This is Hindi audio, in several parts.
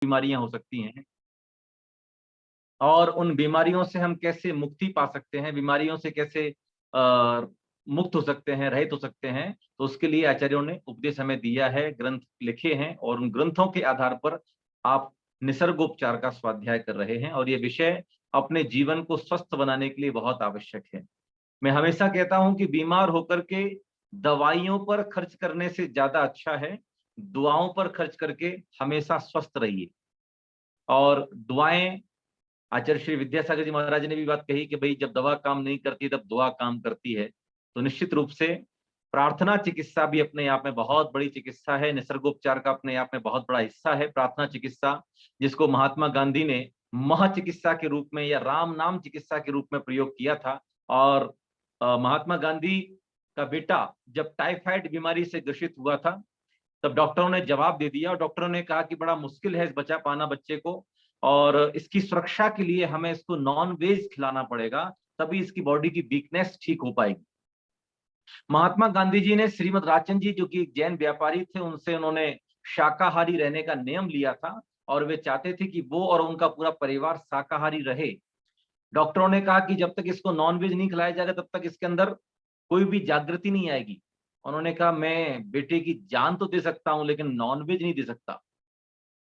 बीमारियां हो सकती हैं और उन बीमारियों से हम कैसे मुक्ति पा सकते हैं, बीमारियों से कैसे मुक्त हो सकते हैं, रहित हो सकते हैं। तो उसके लिए आचार्यों ने उपदेश हमें दिया है, ग्रंथ लिखे हैं और उन ग्रंथों के आधार पर आप निसर्गोपचार का स्वाध्याय कर रहे हैं और ये विषय अपने जीवन को स्वस्थ बनाने के लिए बहुत आवश्यक है। मैं हमेशा कहता हूं कि बीमार होकर के दवाइयों पर खर्च करने से ज्यादा अच्छा है दुआओं पर खर्च करके हमेशा स्वस्थ रहिए। और दुआएं, आचार्य श्री विद्यासागर जी महाराज ने भी बात कही कि भाई जब दवा काम नहीं करती तब दुआ काम करती है। तो निश्चित रूप से प्रार्थना चिकित्सा भी अपने आप में बहुत बड़ी चिकित्सा है, निसर्गोपचार का अपने आप में बहुत बड़ा हिस्सा है प्रार्थना चिकित्सा, जिसको महात्मा गांधी ने महाचिकित्सा के रूप में या राम नाम चिकित्सा के रूप में प्रयोग किया था। और महात्मा गांधी का बेटा जब टाइफाइड बीमारी से ग्रसित हुआ था तब डॉक्टरों ने जवाब दे दिया और डॉक्टरों ने कहा कि बड़ा मुश्किल है इस बचा पाना बच्चे को और इसकी सुरक्षा के लिए हमें इसको नॉन वेज खिलाना पड़ेगा, तभी इसकी बॉडी की वीकनेस ठीक हो पाएगी। महात्मा गांधी जी ने श्रीमद राजचंद जी जो कि एक जैन व्यापारी थे उनसे उन्होंने शाकाहारी रहने का नियम लिया था और वे चाहते थे कि वो और उनका पूरा परिवार शाकाहारी रहे। डॉक्टरों ने कहा कि जब तक इसको नॉन वेज नहीं खिलाया जाएगा तब तक इसके अंदर कोई भी जागृति नहीं आएगी। उन्होंने कहा मैं बेटे की जान तो दे सकता हूं लेकिन नॉन वेज नहीं दे सकता।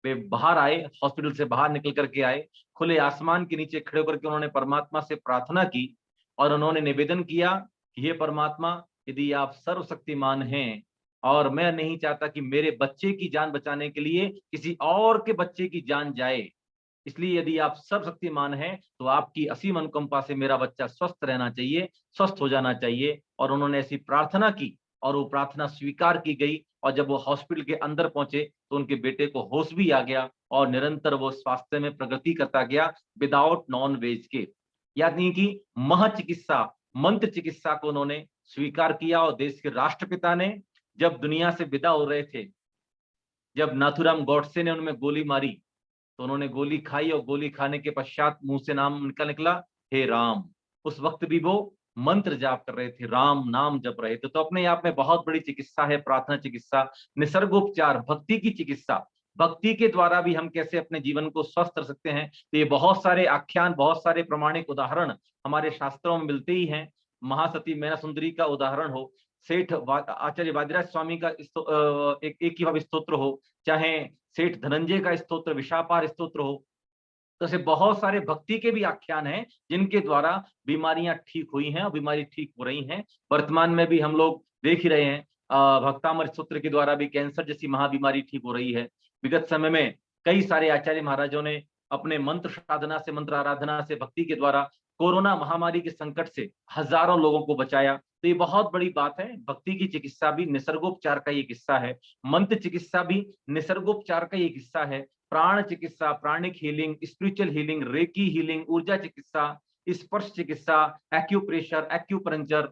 वे बाहर आए, हॉस्पिटल से बाहर निकल करके आए, खुले आसमान के नीचे खड़े होकर के उन्होंने परमात्मा से प्रार्थना की और उन्होंने निवेदन किया कि हे परमात्मा, यदि आप सर्वशक्तिमान हैं और मैं नहीं चाहता कि मेरे बच्चे की जान बचाने के लिए किसी और के बच्चे की जान जाए, इसलिए यदि आप सर्वशक्तिमान हैं तो आपकी असीम अनुकंपा से मेरा बच्चा स्वस्थ रहना चाहिए, स्वस्थ हो जाना चाहिए। और उन्होंने ऐसी प्रार्थना की और वो प्रार्थना स्वीकार की गई और जब वो हॉस्पिटल के अंदर पहुंचे तो उनके बेटे को होश भी आ गया और निरंतर वो स्वास्थ्य में प्रगति करता गया विदाउट नॉन वेज के। यानी कि मह चिकित्सा, मंत्र चिकित्सा को उन्होंने स्वीकार किया और देश के राष्ट्रपिता ने जब दुनिया से विदा हो रहे थे, जब नाथुराम गॉडसे ने उनमें गोली मारी तो उन्होंने गोली खाई और गोली खाने के पश्चात मुंह से नाम उनका निकला, हे राम। उस वक्त भी वो मंत्र जाप कर रहे थे, राम नाम जप रहे थे। तो अपने आप में बहुत बड़ी चिकित्सा है प्रार्थना चिकित्सा, निसर्गोपचार, भक्ति की चिकित्सा। भक्ति के द्वारा भी हम कैसे अपने जीवन को स्वस्थ रख सकते हैं, तो ये बहुत सारे आख्यान, बहुत सारे प्रमाणिक उदाहरण हमारे शास्त्रों में मिलते ही हैं। महासती मैना सुंदरी का उदाहरण हो, सेठ आचार्य वादिराज स्वामी का एक ही भाव स्तोत्र हो, चाहे सेठ धनंजय का स्तोत्र विशापार स्तोत्र हो, तो ऐसे बहुत सारे भक्ति के भी आख्यान हैं जिनके द्वारा बीमारियां ठीक हुई हैं और बीमारी ठीक हो रही हैं। वर्तमान में भी हम लोग देख ही रहे हैं, भक्तामर स्तोत्र के द्वारा भी कैंसर जैसी महाबीमारी ठीक हो रही है। विगत समय में कई सारे आचार्य महाराजों ने अपने मंत्र साधना से, मंत्र आराधना से, भक्ति के द्वारा कोरोना महामारी के संकट से हजारों लोगों को बचाया। तो ये बहुत बड़ी बात है। भक्ति की चिकित्सा भी निसर्गोपचार का एक हिस्सा है, मंत्र चिकित्सा भी निसर्गोपचार का एक हिस्सा है। प्राण चिकित्सा, pranic healing, spiritual healing, Reiki healing, ऊर्जा चिकित्सा, स्पर्श चिकित्सा, एक्यूप्रेशर, एक्यूपंक्चर,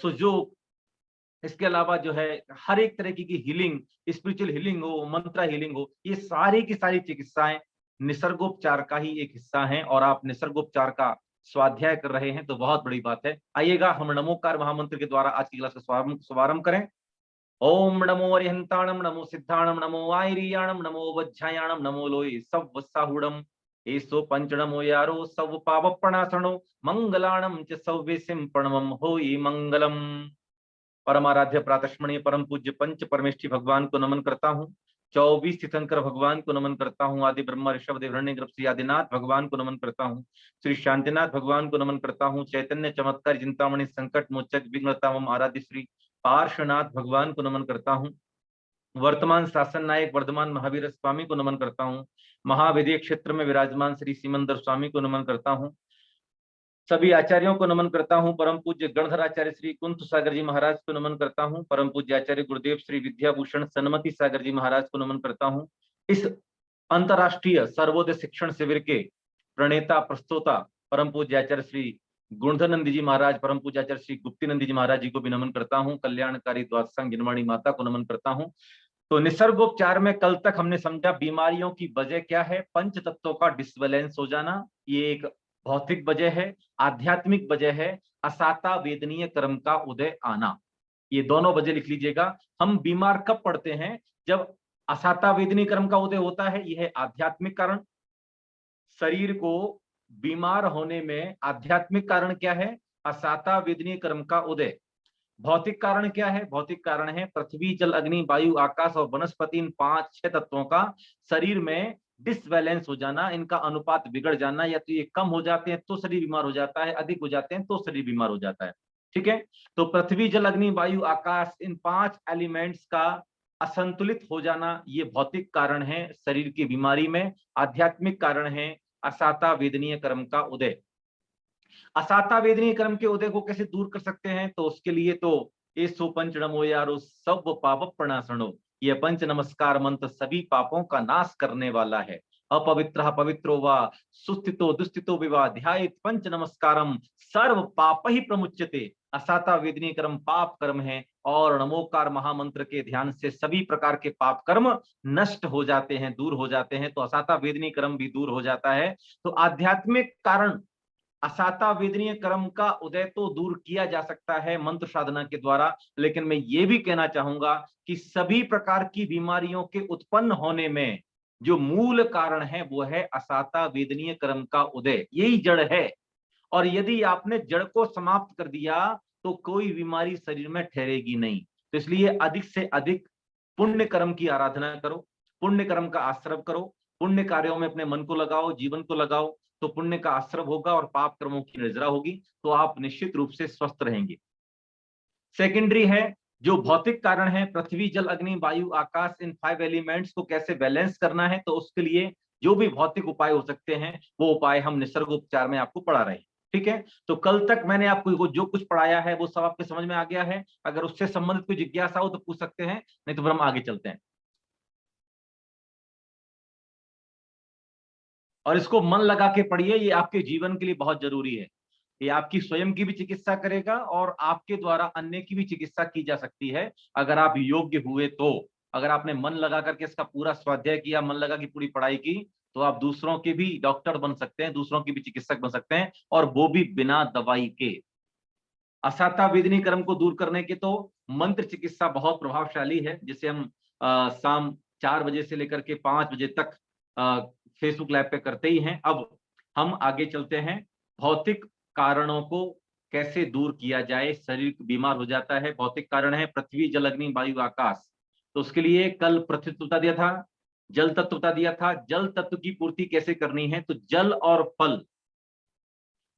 सुजोग, इसके अलावा जो है हर एक तरह की हीलिंग, स्पिरिचुअल हीलिंग हो, मंत्रा हीलिंग हो, ये सारी की सारी चिकित्साएं निसर्गोपचार का ही एक हिस्सा हैं और आप निसर्गोपचार का स्वाध्याय कर रहे हैं तो बहुत बड़ी बात है। आइएगा हम नमोकार महामंत्र के द्वारा आज की क्लास का शुभारंभ करें। ओम नमो अरिहंताणम, नमो सिद्धाणम, नमो आयरियाणम, नमो वज्झायाणम, नमो लोये सव्वसाहुडम, एसो पंचणमो यारो सव पावपणासणो मंगलाणम च सव्वेसिम प्रणमम होई मंगलम। परमाराध्य प्रातस्मरणीय परम पूज्य पंच परमेष्ठी भगवान को नमन करता हूँ। 24 तीर्थंकर भगवान को नमन करता हूँ। आदि ब्रह्म ऋषभ देव हिरण्यगर्भ श्री आदिनाथ भगवान को नमन करता हूँ। श्री शांतिनाथ भगवान को नमन करता हूँ। चैतन्य चमत्कार चिंतामणि संकट मोचक विघ्नतामम आराध्य श्री पार्श्वनाथ भगवान को नमन करता हूँ। वर्तमान शासन नायक वर्धमान महावीर स्वामी को नमन करता हूँ। महाविद्य क्षेत्र में विराजमान श्री सिमंदर स्वामी को नमन करता हूँ। सभी आचार्यों को नमन करता हूँ। परम पूज्य गणधर आचार्य श्री कुंत सागर जी महाराज को नमन करता हूँ। परम पूज्य आचार्य गुरुदेव श्री विद्याभूषण सन्मति सागर जी महाराज को नमन करता हूँ। इस अंतरराष्ट्रीय सर्वोदय शिक्षण शिविर के प्रणेता प्रस्तोता परम पूज्य आचार्य श्री गुणधर जी महाराज, परम पूज्य आचार्य श्री गुप्ती नंदी जी महाराज जी को भी नमन करता हूँ। कल्याणकारी द्वादशांग गिनवाणी माता को नमन करता हूँ। तो निसर्गोपचार में कल तक हमने समझा बीमारियों की वजह क्या है, पंच तत्वों का डिसबैलेंस हो जाना, ये एक भौतिक वजह है। आध्यात्मिक वजह है असाता वेदनीय कर्म का उदय आना। ये दोनों वजह लिख लीजिएगा। हम बीमार कब पड़ते हैं? जब असाता वेदनी क्रम का उदय होता है, यह है आध्यात्मिक कारण। शरीर को बीमार होने में आध्यात्मिक कारण क्या है? असाता वेदनी क्रम का उदय। भौतिक कारण क्या है? भौतिक कारण है पृथ्वी, जल, अग्नि, वायु, आकाश और वनस्पति, इन 5-6 तत्वों का शरीर में डिसबैलेंस हो जाना, इनका अनुपात बिगड़ जाना, या तो ये कम हो जाते हैं तो शरीर बीमार हो जाता है, अधिक हो जाते हैं तो शरीर बीमार हो जाता है। ठीक है, तो पृथ्वी, जल, अग्नि, वायु, आकाश, इन 5 एलिमेंट्स का असंतुलित हो जाना, ये भौतिक कारण है शरीर की बीमारी में। आध्यात्मिक कारण है असाता वेदनीय कर्म का उदय। असाता वेदनीय कर्म के उदय को कैसे दूर कर सकते हैं? तो उसके लिए तो एसो पंच नमो यारो सब पाप प्रणाशनो, ये पंच नमस्कार मंत्र सभी पापों का नाश करने वाला है। अपवित्र पवित्रो वा सुस्थितो दुस्थितो विवा ध्यायेत पंच नमस्कारम सर्व पाप ही प्रमुच्यते। असाता वेदनीय कर्म पाप कर्म है और नमोकार महामंत्र के ध्यान से सभी प्रकार के पाप कर्म नष्ट हो जाते हैं, दूर हो जाते हैं। तो असाता वेदनीय कर्म भी दूर हो जाता है। तो आध्यात्मिक कारण असाता वेदनीय कर्म का उदय तो दूर किया जा सकता है मंत्र साधना के द्वारा, लेकिन मैं ये भी कहना चाहूंगा कि सभी प्रकार की बीमारियों के उत्पन्न होने में जो मूल कारण है वो है असाता वेदनीय कर्म का उदय, यही जड़ है। और यदि आपने जड़ को समाप्त कर दिया तो कोई बीमारी शरीर में ठहरेगी नहीं। तो इसलिए अधिक से अधिक पुण्य कर्म की आराधना करो, पुण्य कर्म का आश्रव करो, पुण्य कार्यों में अपने मन को लगाओ, जीवन को लगाओ, तो पुण्य का आश्रव होगा और पाप कर्मों की निर्जरा होगी, तो आप निश्चित रूप से स्वस्थ रहेंगे। सेकेंडरी है जो भौतिक कारण है पृथ्वी, जल, अग्नि, वायु, आकाश, इन 5 एलिमेंट्स को कैसे बैलेंस करना है, तो उसके लिए जो भी भौतिक उपाय हो सकते हैं वो उपाय हम निसर्ग उपचार में आपको पढ़ा रहे हैं। ठीक है, तो कल तक मैंने आपको जो कुछ पढ़ाया है वो सब आपके समझ में आ गया है? अगर उससे संबंधित कोई जिज्ञासा हो तो पूछ सकते हैं, नहीं तो फिर हम आगे चलते हैं। और इसको मन लगा के पढ़िए, ये आपके जीवन के लिए बहुत जरूरी है। ये आपकी स्वयं की भी चिकित्सा करेगा और आपके द्वारा अन्य की भी चिकित्सा की जा सकती है अगर आप योग्य हुए तो। अगर आपने मन लगा करके इसका पूरा स्वाध्याय किया, मन लगा की पूरी पढ़ाई की, तो आप दूसरों के भी डॉक्टर बन सकते हैं, दूसरों के भी चिकित्सक बन सकते हैं, और वो भी बिना दवाई के। असाता वेदनी कर्म को दूर करने के तो मंत्र चिकित्सा बहुत प्रभावशाली है, जिसे हम शाम 4 बजे से लेकर के 5 बजे तक फेसबुक लाइव पे करते ही हैं। अब हम आगे चलते हैं, भौतिक कारणों को कैसे दूर किया जाए, शरीर बीमार हो जाता है। भौतिक कारण है पृथ्वी, जल, अग्नि, वायु, आकाश। तो उसके लिए कल पृथ्वी तत्व बता दिया था, जल तत्व बता दिया था। जल तत्व की पूर्ति कैसे करनी है? तो जल और फल,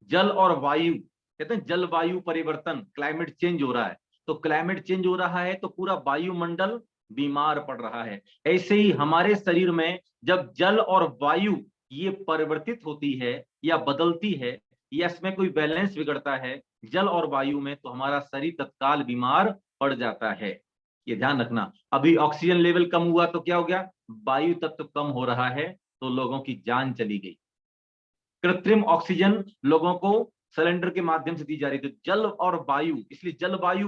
जल और वायु, कहते हैं जलवायु परिवर्तन, क्लाइमेट चेंज हो रहा है, तो क्लाइमेट चेंज हो रहा है तो पूरा वायुमंडल बीमार पड़ रहा है। ऐसे ही हमारे शरीर में जब जल और वायु ये परिवर्तित होती है या बदलती है या इसमें कोई बैलेंस बिगड़ता है जल और वायु में, तो हमारा शरीर तत्काल बीमार पड़ जाता है। ये ध्यान रखना। अभी ऑक्सीजन लेवल कम हुआ तो क्या हो गया? वायु तत्व कम हो रहा है, तो लोगों की जान चली गई। कृत्रिम ऑक्सीजन लोगों को सिलेंडर के माध्यम से दी जा रही थी। जल और वायु, इसलिए जलवायु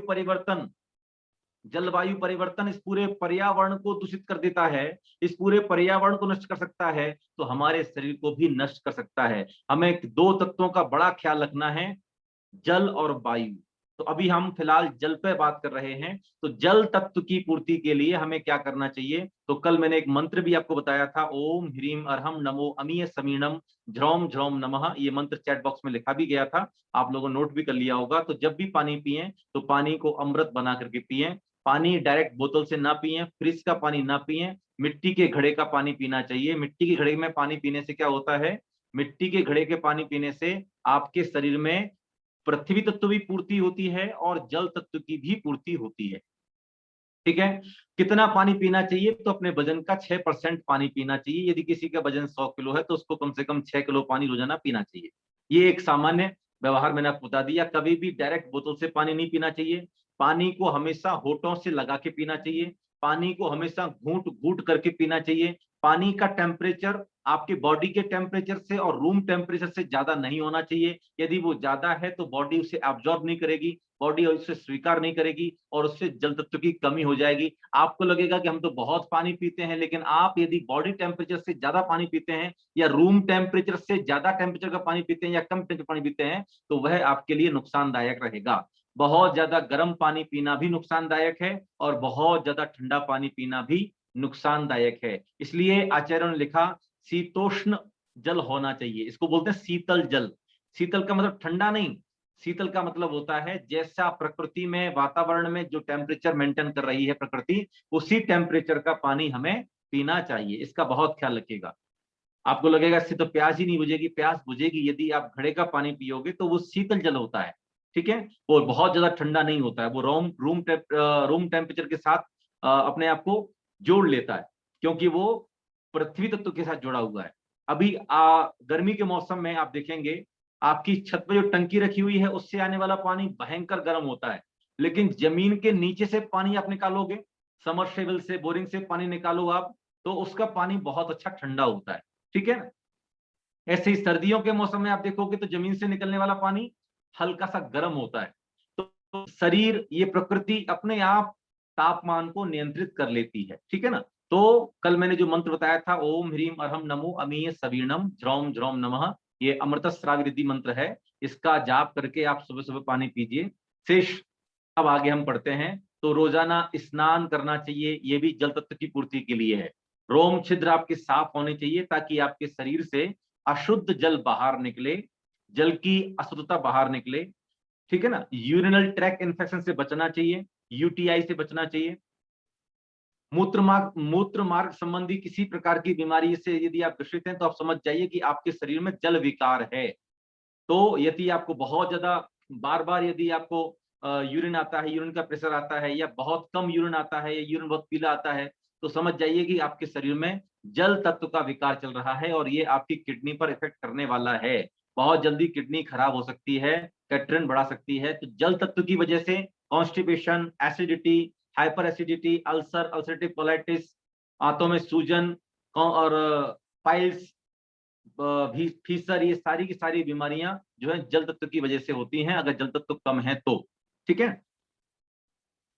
परिवर्तन इस पूरे पर्यावरण को दूषित कर देता है, इस पूरे पर्यावरण को नष्ट कर सकता है, तो हमारे शरीर को भी नष्ट कर सकता है। हमें 2 तत्वों का बड़ा ख्याल रखना है, जल और वायु। तो अभी हम फिलहाल जल पे बात कर रहे हैं। तो जल तत्व की पूर्ति के लिए हमें क्या करना चाहिए? तो कल मैंने एक मंत्र भी आपको बताया था, ओम ह्रीम अरहम नमो अमीय समीणम झ्रौम झ्रौम नमः। ये मंत्र चैट बॉक्स में लिखा भी गया था, आप लोगों ने नोट भी कर लिया होगा। तो जब भी पानी पिए तो पानी को अमृत बना करके पिए। पानी डायरेक्ट बोतल से ना पिए, फ्रिज का पानी ना पिए, मिट्टी के घड़े का पानी पीना चाहिए। मिट्टी के घड़े में पानी पीने से क्या होता है? मिट्टी के घड़े के पानी पीने से आपके शरीर में पृथ्वी तत्व की पूर्ति होती है और जल तत्व की भी पूर्ति होती है। ठीक है, कितना पानी पीना चाहिए? तो अपने वजन का 6% पानी पीना चाहिए। यदि किसी का वजन 100 किलो है तो उसको कम से कम 6 किलो पानी रोजाना पीना चाहिए। ये एक सामान्य व्यवहार मैंने आपको बता दिया। कभी भी डायरेक्ट बोतल से पानी नहीं पीना चाहिए, पानी को हमेशा होठों से लगा के पीना चाहिए, पानी को हमेशा घूंट घूंट करके पीना चाहिए। पानी का टेम्परेचर आपके बॉडी के टेम्परेचर से और रूम टेम्परेचर से ज्यादा नहीं होना चाहिए। यदि वो ज्यादा है तो बॉडी उसे एब्जॉर्ब नहीं करेगी, बॉडी उसे स्वीकार नहीं करेगी और उससे जल तत्व की कमी हो जाएगी। आपको लगेगा कि हम तो बहुत पानी पीते हैं, लेकिन आप यदि बॉडी टेम्परेचर से ज्यादा पानी पीते हैं या रूम टेम्परेचर से ज्यादा टेम्परेचर का पानी पीते हैं या कम टेम्परेचर पानी पीते हैं तो वह आपके लिए नुकसानदायक रहेगा। बहुत ज्यादा गर्म पानी पीना भी नुकसानदायक है और बहुत ज्यादा ठंडा पानी पीना भी नुकसानदायक है। इसलिए आचार्यों ने लिखा शीतोष्ण जल होना चाहिए। इसको बोलते हैं शीतल जल। शीतल का मतलब ठंडा नहीं, शीतल का मतलब होता है जैसा प्रकृति में वातावरण में जो टेम्परेचर मेंटेन कर रही है प्रकृति, उसी टेम्परेचर का पानी हमें पीना चाहिए। इसका बहुत ख्याल रखिएगा। आपको लगेगा इससे तो प्यास ही नहीं बुझेगी, प्यास बुझेगी यदि आप घड़े का पानी पियोगे, तो वो शीतल जल होता है, ठीक है। वो बहुत ज्यादा ठंडा नहीं होता है, वो रूम टेम्परेचर के साथ अपने आप को जोड़ लेता है, क्योंकि वो पृथ्वी तत्व के साथ जुड़ा हुआ है। अभी गर्मी के मौसम में आप देखेंगे आपकी छत पर जो टंकी रखी हुई है उससे आने वाला पानी भयंकर गर्म होता है, लेकिन जमीन के नीचे से पानी आप निकालोगे, समरसेबल से, बोरिंग से पानी निकालो आप, तो उसका पानी बहुत अच्छा ठंडा होता है, ठीक है। ऐसे ही सर्दियों के मौसम में आप देखोगे तो जमीन से निकलने वाला पानी हल्का सा गर्म होता है। तो शरीर, ये प्रकृति अपने आप तापमान को नियंत्रित कर लेती है, ठीक है ना। तो कल मैंने जो मंत्र बताया था, ओम ह्रीम अरहम नमो अमीय सवीर्णम ज्रौम ज्रौम नमः, ये अमृत श्राव रिद्धि मंत्र है। इसका जाप करके आप सुबह सुबह पानी पीजिए। शेष अब आगे हम पढ़ते हैं। तो रोजाना स्नान करना चाहिए, ये भी जल तत्व की पूर्ति के लिए है। रोम छिद्र आपके साफ होने चाहिए ताकि आपके शरीर से अशुद्ध जल बाहर निकले, जल की अशुद्धता बाहर निकले, ठीक है ना। यूरिनल ट्रैक इन्फेक्शन से बचना चाहिए, यूटीआई से बचना चाहिए। मूत्र मार्ग संबंधी किसी प्रकार की बीमारी से यदि आप ग्रसित हैं तो आप समझ जाइए कि आपके शरीर में जल विकार है। तो यदि आपको बहुत ज्यादा बार बार यदि आपको यूरिन आता है, यूरिन का प्रेशर आता है, या बहुत कम यूरिन आता है, या यूरिन बहुत पीला आता है, तो समझ जाइए कि आपके शरीर में जल तत्व का विकार चल रहा है और ये आपकी किडनी पर इफेक्ट करने वाला है। बहुत जल्दी किडनी खराब हो सकती है, कैटरेन बढ़ा सकती है। तो जल तत्व की वजह से constipation, acidity, hyper acidity, ulcer, ulcerative colitis, आंतों में सूजन और पाइल्स, फीसर, ये सारी की सारी बीमारियां जो है जल तत्व की वजह से होती हैं, अगर जल तत्व कम है तो, ठीक है।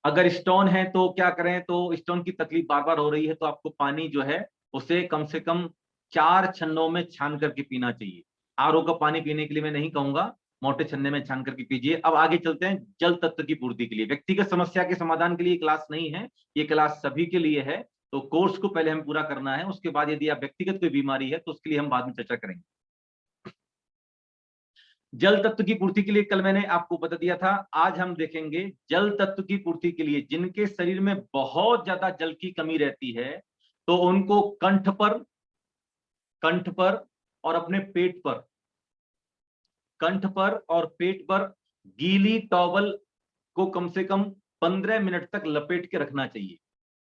अगर स्टोन है तो क्या करें, तो स्टोन की तकलीफ बार बार हो रही है तो आपको पानी जो है उसे कम से कम 4 छन्नों में छान करके पीना चाहिए। आरओ का पानी पीने के लिए मैं नहीं कहूंगा, मोटे छन्ने में छान करके पीजिए। अब आगे चलते हैं जल तत्व की पूर्ति के लिए। व्यक्तिगत समस्या के समाधान के लिए क्लास नहीं है, ये क्लास सभी के लिए है। तो कोर्स को पहले हम पूरा करना है, उसके बाद यदि आप व्यक्तिगत कोई बीमारी है तो उसके लिए हम बाद में चर्चा करेंगे। जल तत्व की पूर्ति के लिए कल मैंने आपको बता दिया था। आज हम देखेंगे जल तत्व की पूर्ति के लिए जिनके शरीर में बहुत ज्यादा जल की कमी रहती है, तो उनको कंठ पर और अपने पेट पर, कंठ पर और पेट पर गीली टॉवल को कम से कम 15 मिनट तक लपेट के रखना चाहिए।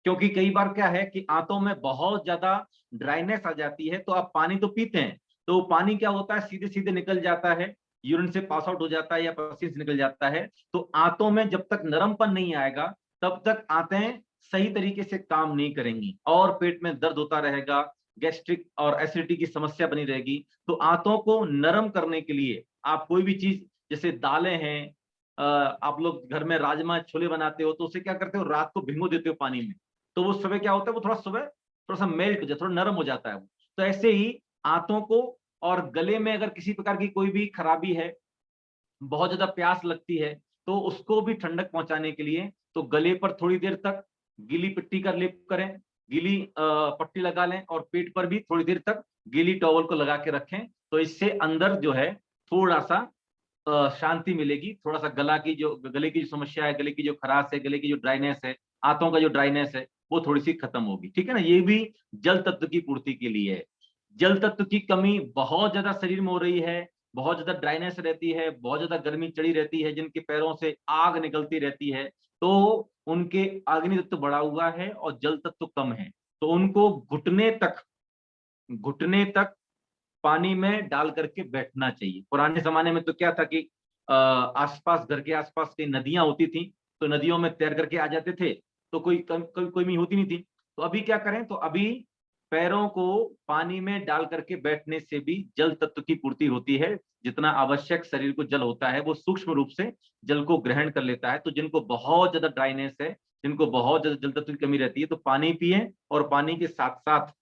क्योंकि कई बार क्या है कि आंतों में बहुत ज्यादा ड्राइनेस आ जाती है, तो आप पानी तो पीते हैं, तो पानी क्या होता है, सीधे सीधे निकल जाता है, यूरिन से पास आउट हो जाता है या पसीने से निकल जाता है। तो आंतों में जब तक नरमपन नहीं आएगा तब तक आंतें सही तरीके से काम नहीं करेंगी और पेट में दर्द होता रहेगा, गैस्ट्रिक और एसिडिटी की समस्या बनी रहेगी। तो आंतों को नरम करने के लिए आप कोई भी चीज, जैसे दालें हैं, आप लोग घर में राजमा छोले बनाते हो तो उसे क्या करते हो, रात को भिगो देते हो पानी में, तो वो सुबह क्या होता है, वो थोड़ा सुबह थोड़ा सा मेल्ट हो जाता है, थोड़ा नरम हो जाता है वो। तो ऐसे ही आंतों को, और गले में अगर किसी प्रकार की कोई भी खराबी है, बहुत ज्यादा प्यास लगती है, तो उसको भी ठंडक पहुंचाने के लिए तो गले पर थोड़ी देर तक गीली पट्टी का लेप करें, गीली पट्टी लगा लें, और पेट पर भी थोड़ी देर तक गीली टॉवल को लगा के रखें। तो इससे अंदर जो है थोड़ा सा शांति मिलेगी, थोड़ा सा गले की जो समस्या है, गले की जो खराश है, गले की जो ड्राइनेस है, आंतों का जो ड्राइनेस है, वो थोड़ी सी खत्म होगी, ठीक है ना। ये भी जल तत्व की पूर्ति के लिए है। जल तत्व की कमी बहुत ज्यादा शरीर में हो रही है, बहुत ज्यादा ड्राइनेस रहती है, बहुत ज्यादा गर्मी चढ़ी रहती है, जिनके पैरों से आग निकलती रहती है, तो उनके अग्नि तत्व बढ़ा हुआ है और जल तत्व कम है, तो उनको घुटने तक पानी में डाल करके बैठना चाहिए। पुराने जमाने में तो क्या था कि आसपास, घर के आसपास कई नदियां होती थी, तो नदियों में तैर करके आ जाते थे, तो कोई भी होती नहीं थी। तो अभी क्या करें, तो अभी पैरों को पानी में डाल करके बैठने से भी जल तत्व की पूर्ति होती है। जितना आवश्यक शरीर को जल होता है वो सूक्ष्म रूप से जल को ग्रहण कर लेता है। तो जिनको बहुत ज्यादा ड्राइनेस है, जिनको बहुत ज्यादा जल तत्व की कमी रहती है, तो पानी पिए, और पानी के साथ साथ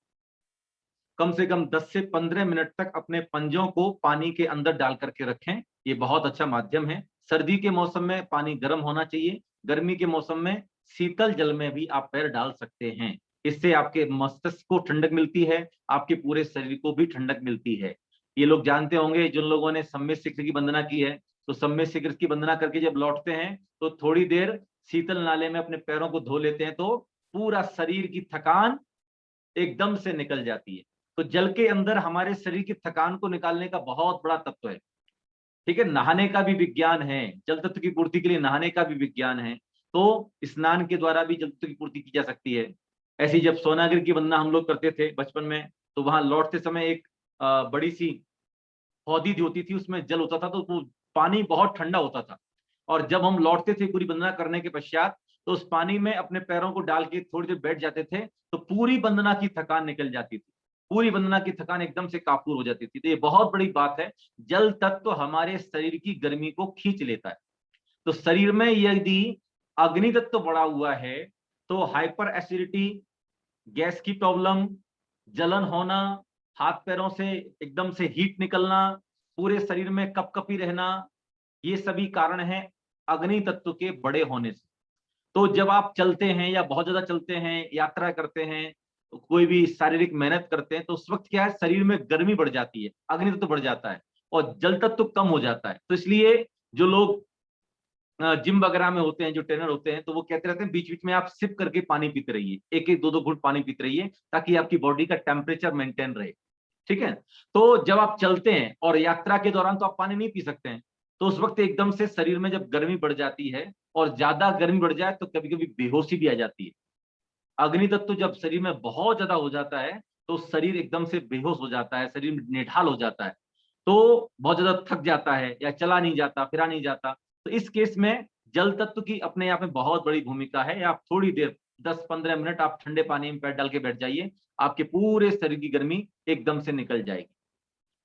कम से कम 10 से 15 मिनट तक अपने पंजों को पानी के अंदर डाल करके रखें। ये बहुत अच्छा माध्यम है। सर्दी के मौसम में पानी गर्म होना चाहिए, गर्मी के मौसम में शीतल जल में भी आप पैर डाल सकते हैं। इससे आपके मस्तिष्क को ठंडक मिलती है, आपके पूरे शरीर को भी ठंडक मिलती है। ये लोग जानते होंगे, जिन लोगों ने सम्यक शिखर की वंदना की है, तो सम्यक शिखर की वंदना करके जब लौटते हैं तो थोड़ी देर शीतल नाले में अपने पैरों को धो लेते हैं, तो पूरा शरीर की थकान एकदम से निकल जाती है। तो जल के अंदर हमारे शरीर की थकान को निकालने का बहुत बड़ा तत्व है। ठीक है, नहाने का भी विज्ञान है, जल तत्व की पूर्ति के लिए नहाने का भी विज्ञान है। तो स्नान के द्वारा भी जल तत्व की पूर्ति की जा सकती है। ऐसी जब सोनागिर की वंदना हम लोग करते थे बचपन में, तो वहां लौटते समय एक बड़ी सी हौदी होती थी, उसमें जल होता था, तो वो पानी बहुत ठंडा होता था। और जब हम लौटते थे पूरी वंदना करने के पश्चात, तो उस पानी में अपने पैरों को डाल के थोड़ी देर बैठ जाते थे, तो पूरी वंदना की थकान निकल जाती थी, पूरी वंदना की थकान एकदम से काफूर हो जाती थी। तो ये बहुत बड़ी बात है, जल तत्व हमारे शरीर की गर्मी को खींच लेता है। तो शरीर में यदि अग्नि तत्व बढ़ा हुआ है, तो हाइपर एसिडिटी, गैस की प्रॉब्लम, जलन होना, हाथ पैरों से एकदम से हीट निकलना, पूरे शरीर में कपकपी रहना, ये सभी कारण हैं अग्नि तत्व के बड़े होने से। तो जब आप चलते हैं या बहुत ज्यादा चलते हैं, यात्रा करते हैं, कोई भी शारीरिक मेहनत करते हैं, तो उस वक्त क्या है, शरीर में गर्मी बढ़ जाती है, अग्नि तत्व बढ़ जाता है और जल तत्व कम हो जाता है। तो इसलिए जो लोग जिम वगैरह में होते हैं, जो ट्रेनर होते हैं, तो वो कहते रहते हैं बीच बीच में आप सिप करके पानी पीते रहिए, एक एक दो दो घूंट पानी पीते रहिए, ताकि आपकी बॉडी का टेम्परेचर मेंटेन रहे। ठीक है, तो जब आप चलते हैं और यात्रा के दौरान तो आप पानी नहीं पी सकते हैं, तो उस वक्त एकदम से शरीर में जब गर्मी बढ़ जाती है, और ज्यादा गर्मी बढ़ जाए तो कभी कभी बेहोशी भी आ जाती है। अग्नि तत्व जब शरीर में बहुत ज्यादा हो जाता है, तो शरीर एकदम से बेहोश हो जाता है, शरीर निढाल हो जाता है, तो बहुत ज्यादा थक जाता है, या चला नहीं जाता, फिरा नहीं जाता। तो इस केस में जल तत्व की अपने आप में बहुत बड़ी भूमिका है। आप थोड़ी देर 10-15 मिनट आप ठंडे पानी में पैर डाल के बैठ जाइए, आपके पूरे शरीर की गर्मी एकदम से निकल जाएगी।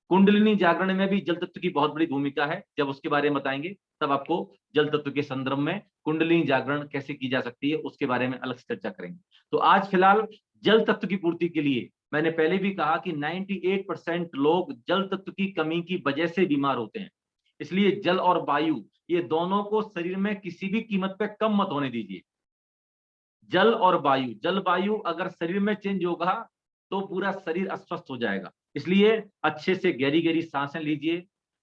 कुंडलिनी जागरण में भी जल तत्व की बहुत बड़ी भूमिका है, जब उसके बारे में बताएंगे तब आपको जल तत्व के संदर्भ में कुंडलिनी जागरण कैसे की जा सकती है उसके बारे में अलग से चर्चा करेंगे। तो आज फिलहाल जल तत्व की पूर्ति के लिए, मैंने पहले भी कहा कि 98% लोग जल तत्व की कमी की वजह से बीमार होते हैं। इसलिए जल और वायु, ये दोनों को शरीर में किसी भी कीमत पे कम मत होने दीजिए। जल और वायु, जल वायु अगर शरीर में चेंज होगा तो पूरा शरीर अस्वस्थ हो जाएगा। इसलिए अच्छे से गहरी गहरी सांसें लीजिए,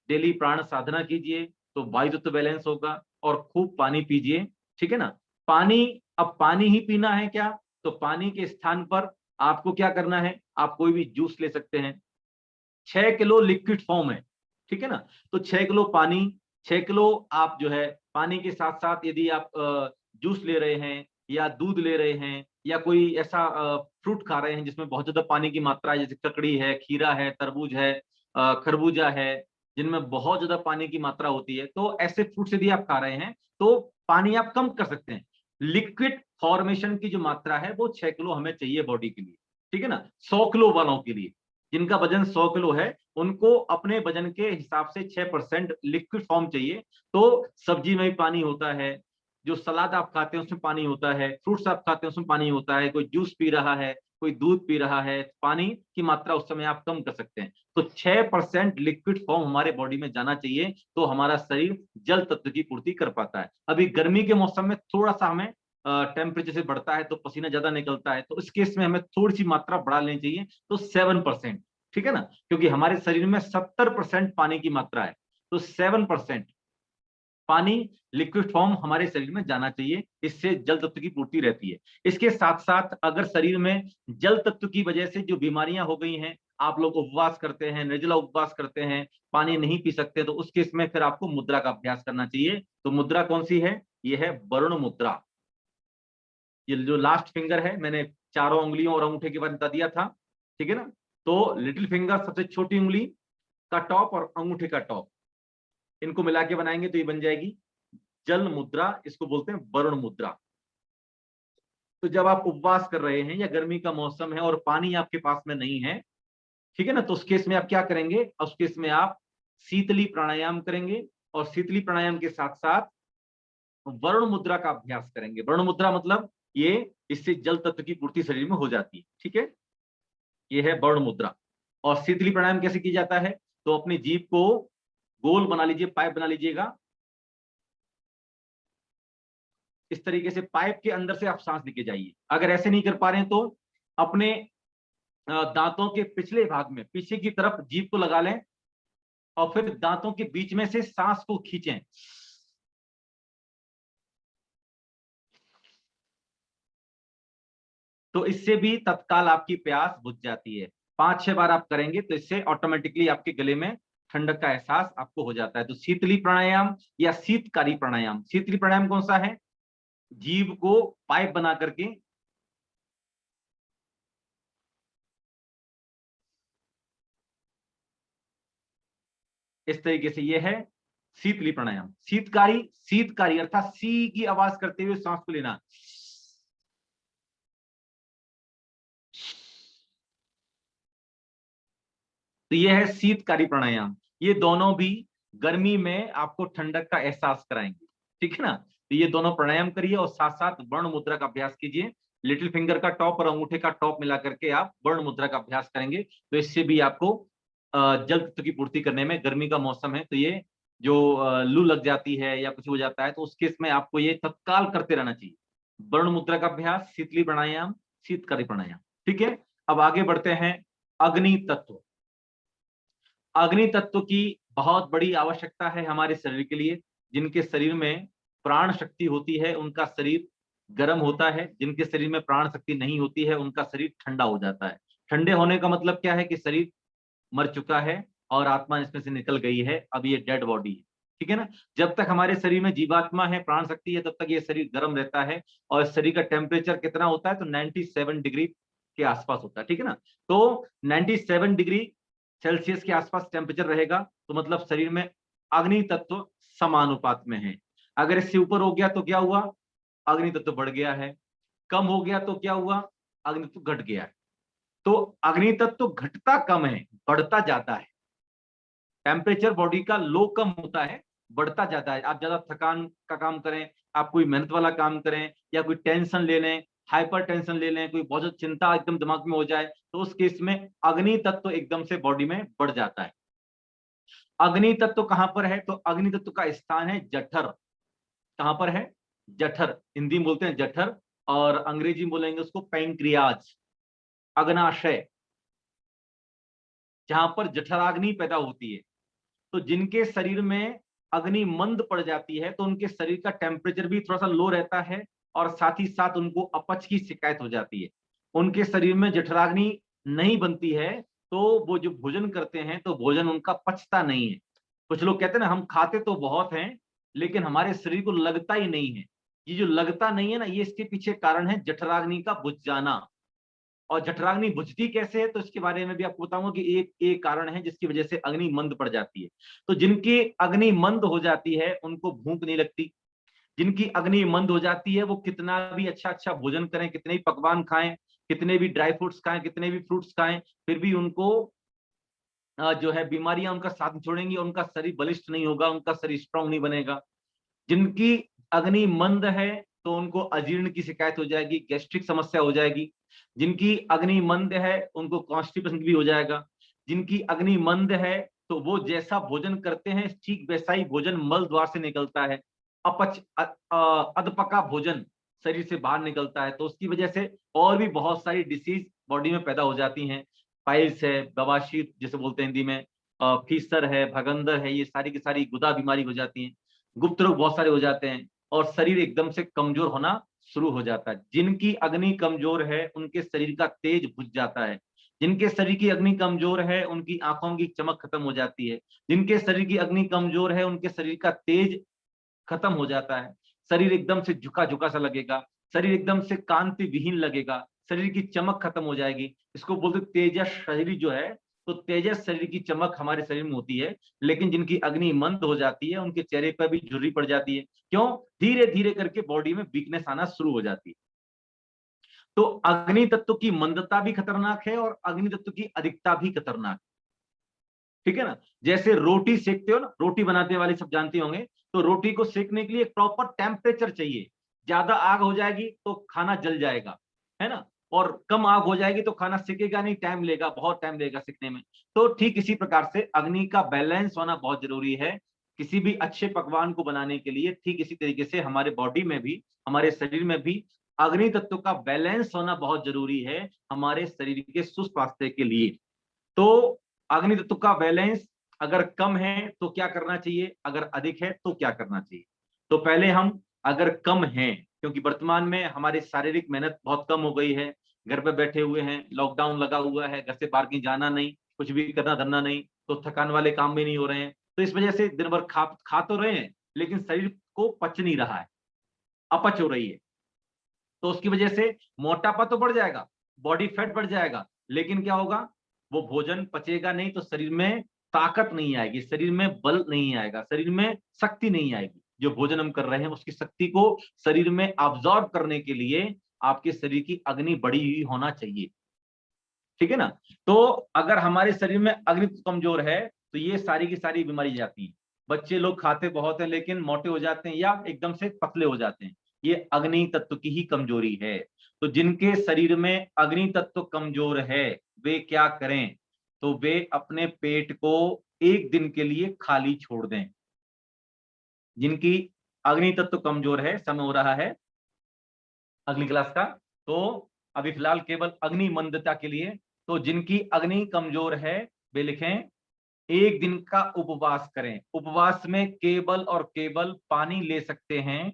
डेली प्राण साधना कीजिए, तो वायु तत्व बैलेंस होगा, और खूब पानी पीजिए। ठीक है ना। पानी, अब पानी ही पीना है क्या, तो पानी के स्थान पर आपको क्या करना है, आप कोई भी जूस ले सकते हैं। 6 किलो लिक्विड फॉर्म है, ठीक है ना। तो 6 किलो पानी, 6 किलो आप जो है पानी के साथ साथ यदि आप जूस ले रहे हैं या दूध ले रहे हैं या कोई ऐसा फ्रूट खा रहे हैं जिसमें बहुत ज्यादा पानी की मात्रा है, जैसे ककड़ी है, खीरा है, तरबूज है, खरबूजा है, जिनमें बहुत ज्यादा पानी की मात्रा होती है, तो ऐसे फ्रूट्स यदि आप खा रहे हैं तो पानी आप कम कर सकते हैं। लिक्विड फॉर्मेशन की जो मात्रा है वो 6 किलो हमें चाहिए बॉडी के लिए। ठीक है ना। 100 किलो वालों के लिए, जिनका वजन 100 किलो है, उनको अपने वजन के हिसाब से 6% लिक्विड फॉर्म चाहिए। तो सब्जी में भी पानी होता है, जो सलाद आप खाते हैं उसमें पानी होता है, फ्रूट्स आप खाते हैं उसमें पानी होता है, कोई जूस पी रहा है, कोई दूध पी रहा है, पानी की मात्रा उस समय आप कम कर सकते हैं। तो 6% लिक्विड फॉर्म हमारे बॉडी में जाना चाहिए, तो हमारा शरीर जल तत्व की पूर्ति कर पाता है। अभी गर्मी के मौसम में थोड़ा सा हमें टेम्परेचर से बढ़ता है तो पसीना ज्यादा निकलता है, तो इस केस में हमें थोड़ी सी मात्रा बढ़ा लेनी चाहिए, तो 7%। ठीक है ना, क्योंकि हमारे शरीर में 70% पानी की मात्रा है, तो 7% पानी लिक्विड फॉर्म हमारे शरीर में जाना चाहिए, इससे जल तत्व की पूर्ति रहती है। इसके साथ साथ अगर शरीर में जल तत्व की वजह से जो बीमारियां हो गई हैं, आप लोग उपवास करते हैं, निर्जला उपवास करते हैं, पानी नहीं पी सकते, तो उस केस में फिर आपको मुद्रा का अभ्यास करना चाहिए। तो मुद्रा कौन सी है, ये है वरुण मुद्रा। ये जो लास्ट फिंगर है, मैंने चारों उंगलियों और अंगूठे के बारे में बता दिया था। ठीक है ना। तो लिटिल फिंगर सबसे छोटी उंगली का टॉप और अंगूठे का टॉप, इनको मिला के बनाएंगे तो ये बन जाएगी जल मुद्रा, इसको बोलते हैं वरुण मुद्रा। तो जब आप उपवास कर रहे हैं या गर्मी का मौसम है और पानी आपके पास में नहीं है, ठीक है ना, तो उस केस में आप क्या करेंगे, उस केस में आप शीतली प्राणायाम करेंगे, और शीतली प्राणायाम के साथ साथ वरुण मुद्रा का अभ्यास करेंगे। वरुण मुद्रा मतलब ये, इससे जल तत्व की पूर्ति शरीर में हो जाती है। ठीक है, ये है वरुण मुद्रा। और शीतली प्राणायाम कैसे किया जाता है, तो अपनी जीभ को गोल बना लीजिए, पाइप बना लीजिएगा, इस तरीके से पाइप के अंदर से आप सांस लेके जाइए। अगर ऐसे नहीं कर पा रहे हैं तो अपने दांतों के पिछले भाग में पीछे की तरफ जीभ को लगा लें और फिर दांतों के बीच में से सांस को खींचें। तो इससे भी तत्काल आपकी प्यास बुझ जाती है। 5-6 बार आप करेंगे तो इससे ऑटोमेटिकली आपके गले में ठंडक का एहसास आपको हो जाता है। तो शीतली प्राणायाम या शीतकारी प्राणायाम, शीतली प्राणायाम कौन सा है? जीभ को पाइप बना करके इस तरीके से, ये है शीतली प्राणायाम। शीतकारी, शीतकारी अर्थात सी की आवाज करते हुए सांस को लेना। तो ये है शीतकारी प्राणायाम। ये दोनों भी गर्मी में आपको ठंडक का एहसास कराएंगे, ठीक है ना। तो ये दोनों प्राणायाम करिए और साथ साथ वर्ण मुद्रा का अभ्यास कीजिए। लिटिल फिंगर का टॉप और अंगूठे का टॉप मिला करके आप वर्ण मुद्रा का अभ्यास करेंगे तो इससे भी आपको जल तत्व की पूर्ति करने में, गर्मी का मौसम है तो ये जो लू लग जाती है या कुछ हो जाता है तो उस केस में आपको ये तत्काल करते रहना चाहिए। वर्ण मुद्रा का अभ्यास, शीतली प्राणायाम, शीतकारी प्राणायाम, ठीक है। अब आगे बढ़ते हैं। अग्नि तत्व। अग्नि तत्व की बहुत बड़ी आवश्यकता है हमारे शरीर के लिए। जिनके शरीर में प्राण शक्ति होती है उनका शरीर गर्म होता है, जिनके शरीर में प्राण शक्ति नहीं होती है उनका शरीर ठंडा हो जाता है। ठंडे होने का मतलब क्या है कि शरीर मर चुका है और आत्मा इसमें से निकल गई है, अब ये डेड बॉडी है, ठीक है ना। जब तक हमारे शरीर में जीवात्मा है, प्राण शक्ति है, तब तक ये शरीर गर्म रहता है। और शरीर का टेम्परेचर कितना होता है? तो 97 डिग्री के आसपास होता है, ठीक है ना। तो 97 डिग्री सेल्सियस के आसपास टेम्परेचर रहेगा तो मतलब शरीर में अग्नि तत्व समानुपात में है। अगर इससे ऊपर हो गया तो क्या हुआ? अग्नि तत्व बढ़ गया है। कम हो गया तो क्या हुआ? अग्नि तत्व घट गया है। तो अग्नि तत्व घटता कम है, बढ़ता जाता है। टेम्परेचर बॉडी का लो कम होता है, बढ़ता जाता है। आप ज्यादा थकान का काम करें, आप कोई मेहनत वाला काम करें या कोई टेंशन ले लें, हाइपर टेंशन ले लें, कोई बहुत ज्यादा चिंता एकदम दिमाग में हो जाए तो उस केस में अग्नि तत्व एकदम से बॉडी में बढ़ जाता है। अग्नि तत्व कहां पर है? तो अग्नि तत्व का स्थान है जठर। कहां पर है? जठर। हिंदी में बोलते हैं जठर और अंग्रेजी में बोलेंगे उसको पैंक्रियाज, अग्नाशय, जहां पर जठराग्नि पैदा होती है। तो जिनके शरीर में अग्नि मंद पड़ जाती है तो उनके शरीर का टेम्परेचर भी थोड़ा सा लो रहता है और साथ ही साथ उनको अपच की शिकायत हो जाती है। उनके शरीर में जठराग्नि नहीं बनती है तो वो जो भोजन करते हैं तो भोजन उनका पचता नहीं है। कुछ लोग कहते हैं ना, हम खाते तो बहुत हैं लेकिन हमारे शरीर को लगता ही नहीं है। ये जो लगता नहीं है ना, ये इसके पीछे कारण है जठराग्नि का बुझ जाना। और जठराग्नि बुझती कैसे है तो इसके बारे में भी आपको बताऊंगा कि एक कारण है जिसकी वजह से अग्नि मंद पड़ जाती है। तो जिनकी अग्नि मंद हो जाती है उनको भूख नहीं लगती। जिनकी अग्नि मंद हो जाती है वो कितना भी अच्छा अच्छा भोजन करें, कितने भी पकवान खाएं, कितने भी ड्राई फ्रूट्स खाएं, कितने भी फ्रूट्स खाएं, फिर भी उनको जो है बीमारियां उनका साथ छोड़ेंगी और उनका शरीर बलिष्ठ नहीं होगा, उनका शरीर स्ट्रांग नहीं बनेगा। जिनकी अग्नि मंद है तो उनको अजीर्ण की शिकायत हो जाएगी, गैस्ट्रिक समस्या हो जाएगी। जिनकी अग्नि मंद है उनको कॉन्स्टिपेशन भी हो जाएगा। जिनकी अग्नि मंद है तो वो जैसा भोजन करते हैं ठीक वैसा ही भोजन मल द्वार से निकलता है। अपच अधपका भोजन शरीर से बाहर निकलता है तो उसकी वजह से और भी बहुत सारी डिसीज बॉडी में पैदा हो जाती हैं। पाइल्स है, बवासीर जिसे बोलते हैं हिंदी में, फीसर है, भगंदर है, ये सारी की सारी गुदा बीमारी हो जाती है। गुप्त रोग बहुत सारे हो जाते हैं और शरीर एकदम से कमजोर होना शुरू हो जाता है। जिनकी अग्नि कमजोर है उनके शरीर का तेज बुझ जाता है। जिनके शरीर की अग्नि कमजोर है उनकी आंखों की चमक खत्म हो जाती है। जिनके शरीर की अग्नि कमजोर है उनके शरीर का तेज खत्म हो जाता है। शरीर एकदम से झुका झुका सा लगेगा, शरीर एकदम से कांति विहीन लगेगा, शरीर की चमक खत्म हो जाएगी। इसको बोलते तेजस शरीर जो है। तो तेजस शरीर की चमक हमारे शरीर में होती है। लेकिन जिनकी अग्नि मंद हो जाती है उनके चेहरे पर भी झुर्री पड़ जाती है। क्यों? धीरे धीरे करके बॉडी में वीकनेस आना शुरू हो जाती है। तो अग्नि तत्व की मंदता भी खतरनाक है और अग्नि तत्व की अधिकता भी खतरनाक है, ठीक है ना। जैसे रोटी सेकते हो ना, रोटी बनाते वाले सब जानते होंगे, तो रोटी को सेकने के लिए प्रॉपर टेम्परेचर चाहिए। ज्यादा आग हो जाएगी तो खाना जल जाएगा, है ना। और कम आग हो जाएगी तो खाना सिकेगा नहीं, टाइम लेगा, बहुत टाइम लेगा सिकने में। तो ठीक इसी प्रकार से अग्नि का बैलेंस होना बहुत जरूरी है किसी भी अच्छे पकवान को बनाने के लिए। ठीक इसी तरीके से हमारे बॉडी में भी, हमारे शरीर में भी अग्नि तत्व का बैलेंस होना बहुत जरूरी है हमारे शरीर के सुस्वास्थ्य के लिए। तो अग्नि तत्व का बैलेंस अगर कम है तो क्या करना चाहिए, अगर अधिक है तो क्या करना चाहिए। तो पहले हम अगर कम है, क्योंकि वर्तमान में हमारी शारीरिक मेहनत बहुत कम हो गई है, घर पे बैठे हुए हैं, लॉकडाउन लगा हुआ है, घर से बाहर कहीं जाना नहीं, कुछ भी करना धरना नहीं, तो थकान वाले काम भी नहीं हो रहे हैं, तो इस वजह से दिन भर खा तो रहे हैं लेकिन शरीर को पच नहीं रहा है, अपच हो रही है। तो उसकी वजह से मोटापा तो बढ़ जाएगा, बॉडी फैट बढ़ जाएगा, लेकिन क्या होगा, वो भोजन पचेगा नहीं, तो शरीर में ताकत नहीं आएगी, शरीर में बल नहीं आएगा, शरीर में शक्ति नहीं आएगी। जो भोजन हम कर रहे हैं उसकी शक्ति को शरीर में अब्सॉर्ब करने के लिए आपके शरीर की अग्नि बढ़ी हुई होना चाहिए, ठीक है ना। तो अगर हमारे शरीर में अग्नि कमजोर है तो ये सारी की सारी बीमारी जाती है। बच्चे लोग खाते बहुत है लेकिन मोटे हो जाते हैं या एकदम से पतले हो जाते हैं, ये अग्नि तत्व की ही कमजोरी है। तो जिनके शरीर में अग्नि तत्व कमजोर है वे क्या करें, तो वे अपने पेट को एक दिन के लिए खाली छोड़ दें। जिनकी अग्नि तत्व कमजोर है, समय हो रहा है अगली क्लास का, तो अभी फिलहाल केवल अग्नि मंदता के लिए, तो जिनकी अग्नि कमजोर है वे लिखें एक दिन का उपवास करें। उपवास में केवल और केवल पानी ले सकते हैं,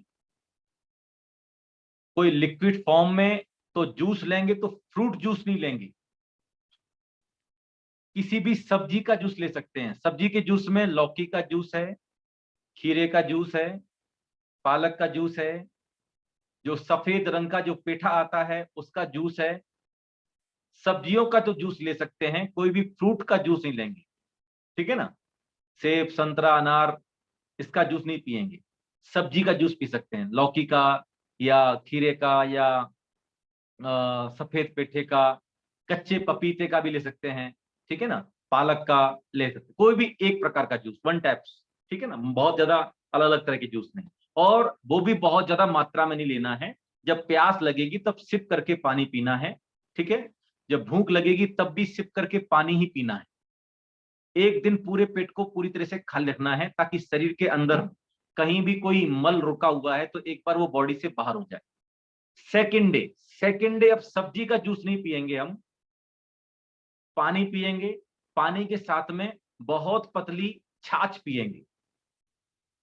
कोई लिक्विड फॉर्म में तो जूस लेंगे तो फ्रूट जूस नहीं लेंगे, किसी भी सब्जी का जूस ले सकते हैं। सब्जी के जूस में लौकी का जूस है, खीरे का जूस है, पालक का जूस है, जो सफेद रंग का जो पेठा आता है उसका जूस है। सब्जियों का तो जूस ले सकते हैं, कोई भी फ्रूट का जूस नहीं लेंगे, ठीक है ना। सेब, संतरा, अनार, इसका जूस नहीं पिएंगे। सब्जी का जूस पी सकते हैं, लौकी का या खीरे का या सफेद पेठे का, कच्चे पपीते का भी ले सकते हैं, ठीक है ना, पालक का ले सकते हैं, कोई भी एक प्रकार का जूस, वन टाइप्स, ठीक है ना, बहुत ज्यादा अलग अलग तरह के जूस नहीं, और वो भी बहुत ज्यादा मात्रा में नहीं लेना है। जब प्यास लगेगी तब सिप करके पानी पीना है, ठीक है। जब भूख लगेगी तब भी सिप करके पानी ही पीना है। एक दिन पूरे पेट को पूरी तरह से खाली रखना है ताकि शरीर के अंदर कहीं भी कोई मल रुका हुआ है तो एक बार वो बॉडी से बाहर हो जाए। सेकेंड डे अब सब्जी का जूस नहीं पिएंगे हम, पानी पिएंगे, पानी के साथ में बहुत पतली छाछ पिएंगे।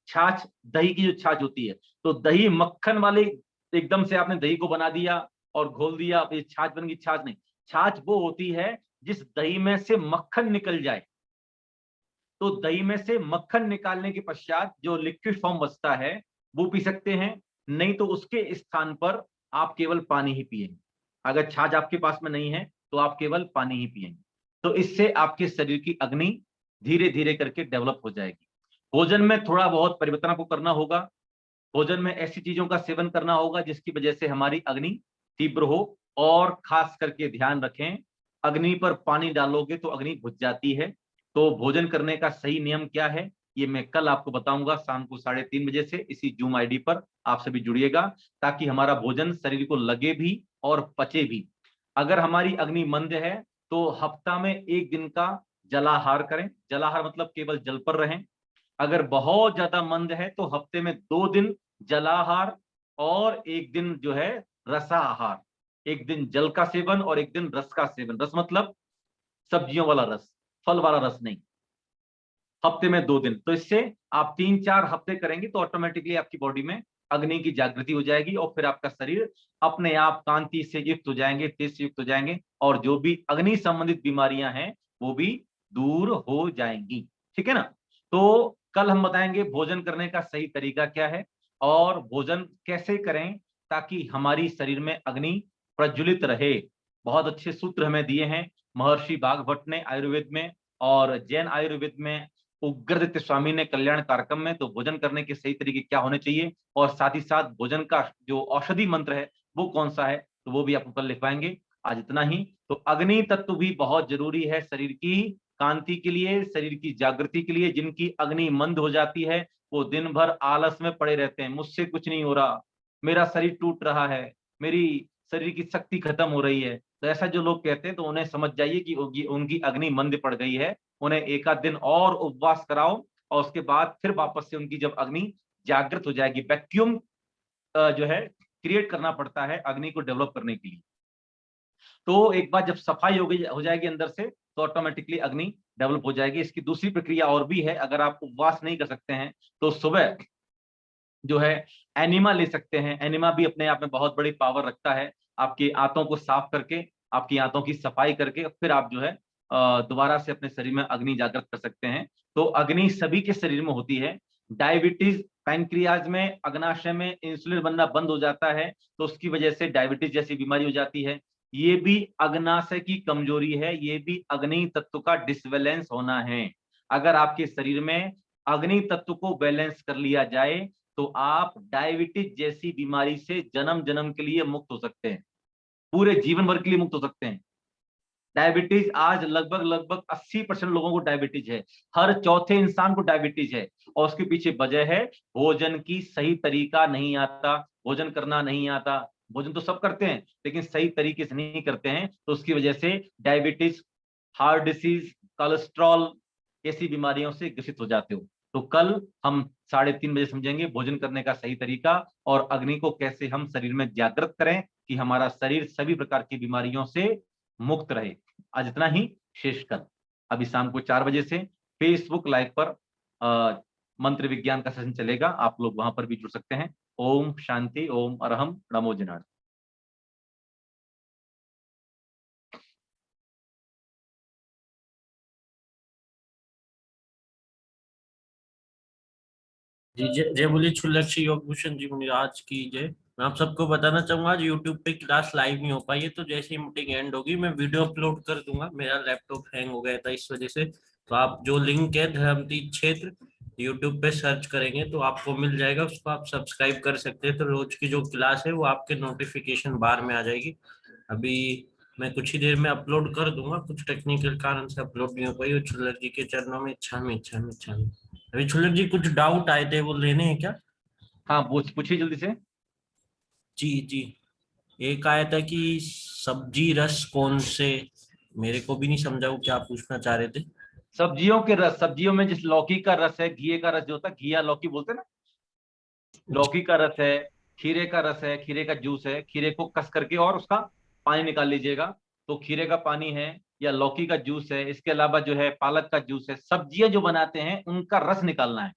छाछ, दही की जो छाछ होती है, तो दही मक्खन वाले, एकदम से आपने दही को बना दिया और घोल दिया, अब ये छाछ बन गई, छाछ नहीं। छाछ वो होती है जिस दही में से मक्खन निकल जाए, तो दही में से मक्खन निकालने के पश्चात जो लिक्विड फॉर्म बचता है वो पी सकते हैं, नहीं तो उसके स्थान पर आप केवल पानी ही पिएंगे। अगर छाछ आपके पास में नहीं है तो आप केवल पानी ही पिएंगे, तो इससे आपके शरीर की अग्नि धीरे धीरे करके डेवलप हो जाएगी। भोजन में थोड़ा बहुत परिवर्तन आपको करना होगा, भोजन में ऐसी चीजों का सेवन करना होगा जिसकी वजह से हमारी अग्नि तीव्र हो, और खास करके ध्यान रखें, अग्नि पर पानी डालोगे तो अग्नि बुझ जाती है। तो भोजन करने का सही नियम क्या है ये मैं कल आपको बताऊंगा शाम को 3:30 बजे से इसी जूम आईडी पर। आप सभी जुड़िएगा ताकि हमारा भोजन शरीर को लगे भी और पचे भी। अगर हमारी अग्नि मंद है तो हफ्ता में एक दिन का जलाहार करें, जलाहार मतलब केवल जल पर रहें। अगर बहुत ज्यादा मंद है तो हफ्ते में 2 दिन जलाहार और एक दिन जो है रसाहार, एक दिन जल का सेवन और एक दिन रस का सेवन। रस मतलब सब्जियों वाला रस, फल वाला रस नहीं। हफ्ते में 2 दिन, तो इससे आप 3-4 हफ्ते करेंगे तो ऑटोमेटिकली आपकी बॉडी में अग्नि की जागृति हो जाएगी और फिर आपका शरीर अपने आप कांति से युक्त हो जाएंगे, तेज से युक्त हो जाएंगे, और जो भी अग्नि संबंधित बीमारियां हैं वो भी दूर हो जाएंगी, ठीक है ना। तो कल हम बताएंगे भोजन करने का सही तरीका क्या है और भोजन कैसे करें ताकि हमारी शरीर में अग्नि प्रज्वलित रहे। बहुत अच्छे सूत्र हमें दिए हैं महर्षि बागभट्ट ने आयुर्वेद में, और जैन आयुर्वेद में उग्रदित्य स्वामी ने कल्याण कार्यक्रम में। तो भोजन करने के सही तरीके क्या होने चाहिए और साथ ही साथ भोजन का जो औषधि मंत्र है वो कौन सा है, तो वो भी आपको कल लिखवाएंगे। आज इतना ही। तो अग्नि तत्व भी बहुत जरूरी है शरीर की कांति के लिए, शरीर की जागृति के लिए। जिनकी अग्नि मंद हो जाती है वो दिन भर आलस में पड़े रहते हैं, मुझसे कुछ नहीं हो रहा, मेरा शरीर टूट रहा है, मेरी शरीर की शक्ति खत्म हो रही है। तो ऐसा जो लोग कहते हैं तो उन्हें समझ जाइए कि उनकी अग्नि मंद पड़ गई है। उन्हें एक आध दिन और उपवास कराओ और उसके बाद फिर वापस से उनकी जब अग्नि जागृत हो जाएगी, वैक्यूम जो है क्रिएट करना पड़ता है अग्नि को डेवलप करने के लिए। तो एक बार जब सफाई हो जाएगी अंदर से, तो ऑटोमेटिकली अग्नि डेवलप हो जाएगी। इसकी दूसरी प्रक्रिया और भी है। अगर आप उपवास नहीं कर सकते हैं तो सुबह जो है एनिमा ले सकते हैं। एनिमा भी अपने आप में बहुत बड़ी पावर रखता है। आपकी आंतों को साफ करके, आपकी आंतों की सफाई करके फिर आप जो है दोबारा से अपने शरीर में अग्नि जागृत कर सकते हैं। तो अग्नि सभी के शरीर में होती है। डायबिटीज, पैंक्रियाज में, अग्नाशय में इंसुलिन बनना बंद हो जाता है, तो उसकी वजह से डायबिटीज जैसी बीमारी हो जाती है। ये भी अग्नाशय की कमजोरी है, ये भी अग्नि तत्व का डिसबैलेंस होना है। अगर आपके शरीर में अग्नि तत्व को बैलेंस कर लिया जाए तो आप डायबिटीज जैसी बीमारी से जन्म जन्म के लिए मुक्त हो सकते हैं, पूरे जीवन भर के लिए मुक्त हो सकते हैं। डायबिटीज आज लगभग 80% लोगों को डायबिटीज है। हर चौथे इंसान को डायबिटीज है, और उसके पीछे वजह है भोजन की सही तरीका नहीं आता, भोजन करना नहीं आता। भोजन तो सब करते हैं लेकिन सही तरीके से नहीं करते हैं, तो उसकी वजह से डायबिटीज, हार्ट डिसीज, कोलेस्ट्रॉल ऐसी बीमारियों से ग्रसित हो जाते हो। तो कल हम 3:30 बजे समझेंगे भोजन करने का सही तरीका और अग्नि को कैसे हम शरीर में जागृत करें कि हमारा शरीर सभी प्रकार की बीमारियों से मुक्त रहे। आज इतना ही, शेष कल। अभी शाम को 4 बजे से फेसबुक लाइव पर मंत्र विज्ञान का सेशन चलेगा, आप लोग वहां पर भी जुड़ सकते हैं। ओम शांति, ओम अरहम, नमो जनार्दन। जी जय बोलिए छुल्लक्षी योग भूषण जी मुनिराज की जय। मैं आप सबको बताना चाहूंगा आज यूट्यूब पे क्लास लाइव नहीं हो पाई है, तो जैसे ही मीटिंग एंड होगी मैं वीडियो अपलोड कर दूंगा। मेरा लैपटॉप हैंग हो गया था इस वजह से। तो आप जो लिंक है धर्मतीर्थ क्षेत्र यूट्यूब पे सर्च करेंगे तो आपको मिल जाएगा, उसको आप सब्सक्राइब कर सकते हैं। तो रोज की जो क्लास है वो आपके नोटिफिकेशन बार में आ जाएगी। अभी मैं कुछ ही देर में अपलोड कर दूंगा, कुछ टेक्निकल कारण से अपलोड नहीं हो पाई। छुल्लक जी के चरणों में इच्छा में इच्छा में इच्छा में। अभी छुल्लक जी कुछ डाउट आए थे, वो लेने हैं क्या? हाँ, पूछिए जल्दी से। जी जी, एक आया था कि सब्जी रस कौन से, मेरे को भी नहीं समझा वो क्या पूछना चाह रहे थे। सब्जियों के रस, सब्जियों में जिस लौकी का रस है, घिये का रस जो होता है, घिया लौकी बोलते हैं ना, लौकी का रस है, खीरे का रस है, खीरे का जूस है। खीरे को कस करके और उसका पानी निकाल लीजिएगा, तो खीरे का पानी है या लौकी का जूस है। इसके अलावा जो है पालक का जूस है। सब्जियां जो बनाते हैं उनका रस निकालना है,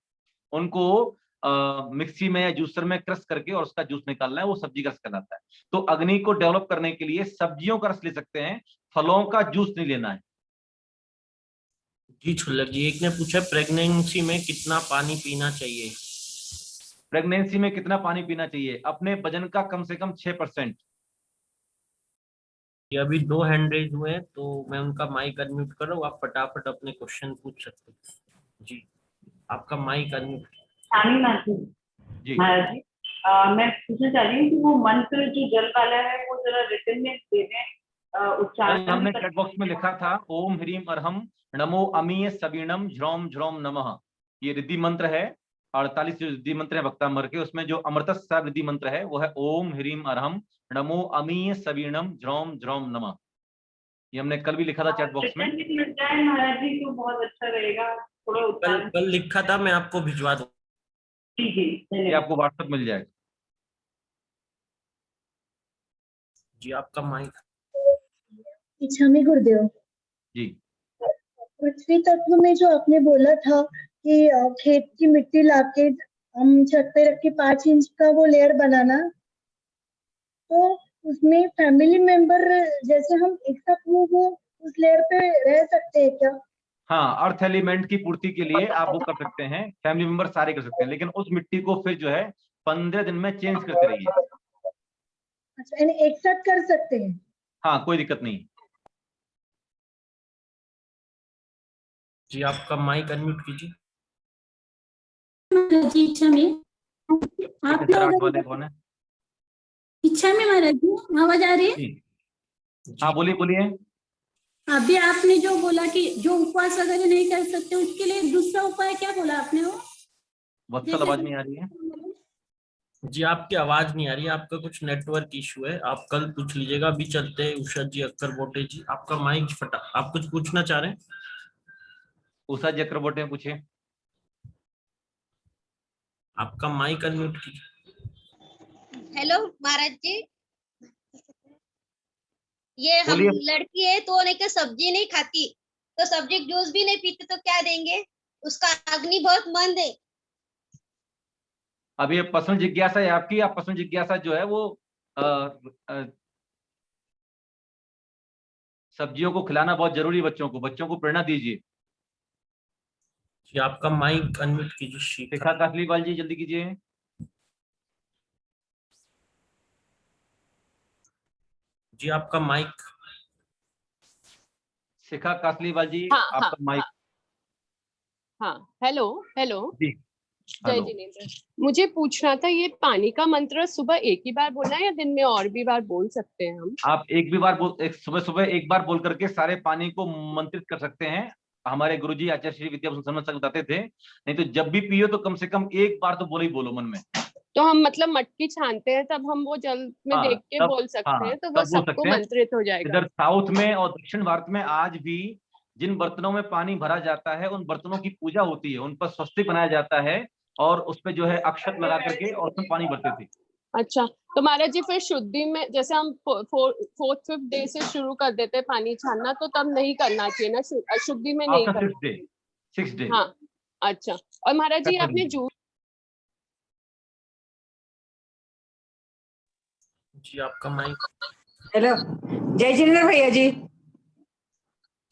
उनको मिक्सी में या जूसर में क्रश करके और उसका जूस निकालना है, वो सब्जी का रस कहलाता है। तो अग्नि को डेवलप करने के लिए सब्जियों का रस ले सकते हैं, फलों का जूस नहीं लेना है। जी छुल्लक जी, एक ने पूछा प्रेगनेंसी में कितना पानी पीना चाहिए। प्रेगनेंसी में कितना पानी पीना चाहिए? अपने वजन का कम से कम 6%। ये अभी 2 हैंड रेज हुए हैं, तो मैं उनका माइक अनम्यूट कर रहा हूँ, आप फटाफट अपने क्वेश्चन पूछ सकते हैं। जी आपका माइक अनम्यूट। जी महाराज जी, मैं पूछना चाह रही हूँ कि वो मंत्र जो जल वाला है वो जरा रिटन में दे दें, कल उच्चारण हमने चैट बॉक्स में लिखा था, ओम ह्रीम अरहम नमो अमीय सबीणम झ्रोम झ्रोम नमः। ये रिद्धि मंत्र है। 48 जो रिद्धि मंत्र है वक्तांबर के, उसमें जो अमृतस्थ रिद्धि मंत्र है वो है ओम ह्रीम अरहम नमो अमीय सबीणम झ्रोम झ्रोम नमः। ये हमने कल भी लिखा था चैट बॉक्स में। रिटन में मिल जाए महाराज जी तो बहुत अच्छा रहेगा, थोड़ा कल उच्चारण। कल लिखा था, मैं आपको भिजवा दूँ। जी जी, ये धन्यवाद। आपको व्हाट्सएप मिल जाएगा। जी आपका माइक। इच्छा में गुरुदेव जी पृथ्वी तत्व में जो आपने बोला था कि खेत की मिट्टी लाके हम छत पे रख के 5 इंच का वो लेयर बनाना, तो उसमें फैमिली मेंबर जैसे हम एक साथ वो उस लेयर पे रह सकते हैं क्या? हाँ, अर्थ एलिमेंट की पूर्ति के लिए आप वो कर सकते हैं, फैमिली मेंबर सारे कर सकते हैं, लेकिन उस मिट्टी को फिर जो है 15 दिन में चेंज करते रहिए। अच्छा, यानी एक साथ कर सकते हैं? हाँ, कोई दिक्कत नहीं। जी आपका माइक अनम्यूट कीजिए। महाराज जी इच्छा में आप लोग 1008 वाले कौन है? इच्छा में महाराज जी आवाज आ रही है? जी हाँ, बोलिए बोलिए। अभी आपने जो बोला कि जो उपवास वगैरह नहीं कर सकते उसके लिए दूसरा उपाय क्या बोला आपने? वो वत्सल आवाज नहीं आ रही है। जी आपकी आवाज नहीं आ रही है, आपका कुछ नेटवर्क इशू है, आप कल पूछ लीजिएगा। अभी चलते हैं उषा जी अक्कर बोटे जी, आपका माइक फटा, आप कुछ पूछना चाह रहे हैं? उषा चक्रवर्ती पूछे। आपका माइक अनम्यूट कीजिए। हेलो महाराज जी, ये हम बोलिए। लड़की है तो नहीं कि सब्जी नहीं खाती, तो सब्जी जूस भी नहीं पीती, तो क्या देंगे? उसका अग्नि बहुत मंद है। अब ये पर्सनल जिज्ञासा है आपकी, आप पर्सनल जिज्ञासा जो है वो सब्जियों को खिलाना बहुत जरूरी है, बच्चों को प्रेरणा दीजिए। जी आपका माइक अनम्यूट कीजिए शिखा शिखा। कासलीवाल जी जल्दी कीजिए। जी आपका माइक। शिखा कासलीवाल जी हाँ, आपका हाँ, माइक। हाँ, हेलो हेलो, जी जय हेलो। जिनेंद्र। मुझे पूछना था, ये पानी का मंत्र सुबह एक ही बार बोलना है या दिन में और भी बार बोल सकते हैं हम? आप एक भी बार सुबह सुबह एक बार बोल करके सारे पानी को मंत्रित कर सकते हैं। हमारे गुरुजी आचार्य श्री विद्याभूषण शर्मा सर बताते थे, नहीं तो जब भी पियो तो कम से कम एक बार तो बोलो ही बोलो मन में। तो हम मतलब मटकी छानते हैं तब हम वो जल में हाँ देख के तब, बोल सकते हाँ हैं, तो वो तब बोल सबको सकते हैं। मंत्रित हो जाएगा। इधर साउथ में और दक्षिण भारत में आज भी जिन बर्तनों में पानी भरा जाता है उन बर्तनों की पूजा होती है, उन पर स्वस्तिक बनाया जाता है और उस पे जो है अक्षत लगा करके और उसमें पानी भरते थे। अच्छा, तो महाराज जी फिर शुद्धि में जैसे हम 4th 5th डे से शुरू कर देते हैं पानी छानना, तो तब नहीं करना चाहिए ना, अशुद्धि में नहीं आफ्टर करना 6th डे, चाहिए? 6th डे हाँ, अच्छा। और महाराज जी आपने जूस जी आपका माइक। हेलो, जय जिनेंद्र भैया जी।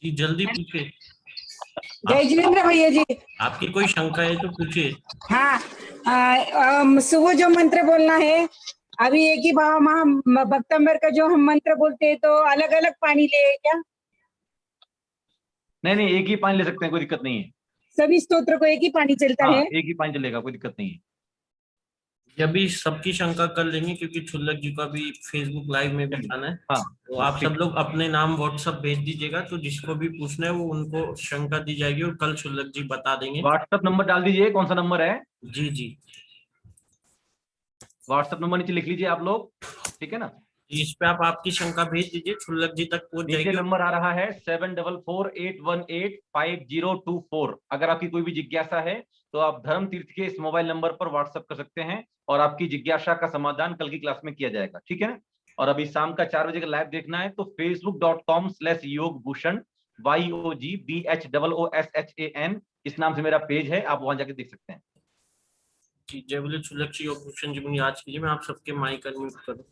जी जल्दी पूछिए। जय जिनेंद्र भैया जी। आपकी कोई शंका है तो पूछिए। हाँ, सुबह जो मंत्र बोलना है, अभी एक ही भक्तंबर का जो हम मंत्र बोलते हैं, तो अलग अलग पानी ले क्या? नहीं एक ही पानी ले सकते हैं, कोई दिक्कत नहीं है। सभी स्तोत्र को एक ही पानी चलता हाँ है? एक ही पानी चलेगा, कोई दिक्कत नहीं है। अभी सबकी शंका कर लेंगे क्योंकि छुल्लक जी का भी फेसबुक लाइव में भी आना है। हाँ तो आप सब लोग अपने नाम व्हाट्सएप भेज दीजिएगा, तो जिसको भी पूछना है वो उनको शंका दी जाएगी और कल छुल्लक जी बता देंगे। व्हाट्सएप नंबर डाल दीजिए, कौन सा नंबर है? जी जी व्हाट्सएप नंबर नीचे लिख लीजिए आप लोग, ठीक है ना? इस पे आप आपकी शंका भेज दीजिए, छुल्लक जी तक पहुंच नीचे जाएगी। नंबर आ रहा है 7448185024। अगर आपकी कोई भी जिज्ञासा है तो आप धर्म तीर्थ के इस मोबाइल नंबर पर व्हाट्सएप कर सकते हैं और आपकी जिज्ञासा का समाधान कल की क्लास में किया जाएगा, ठीक है ना? और अभी शाम का 4 बजे का लाइव देखना है तो facebook.com/योगभूषण YOGBHOOSHAN इस नाम से मेरा पेज है, आप वहां जाके देख सकते हैं। जी जय बोले छुल्लक जी और भूषण जी, मुझे आज कीजिए, मैं आप सबके माइक अनम्यूट करूं।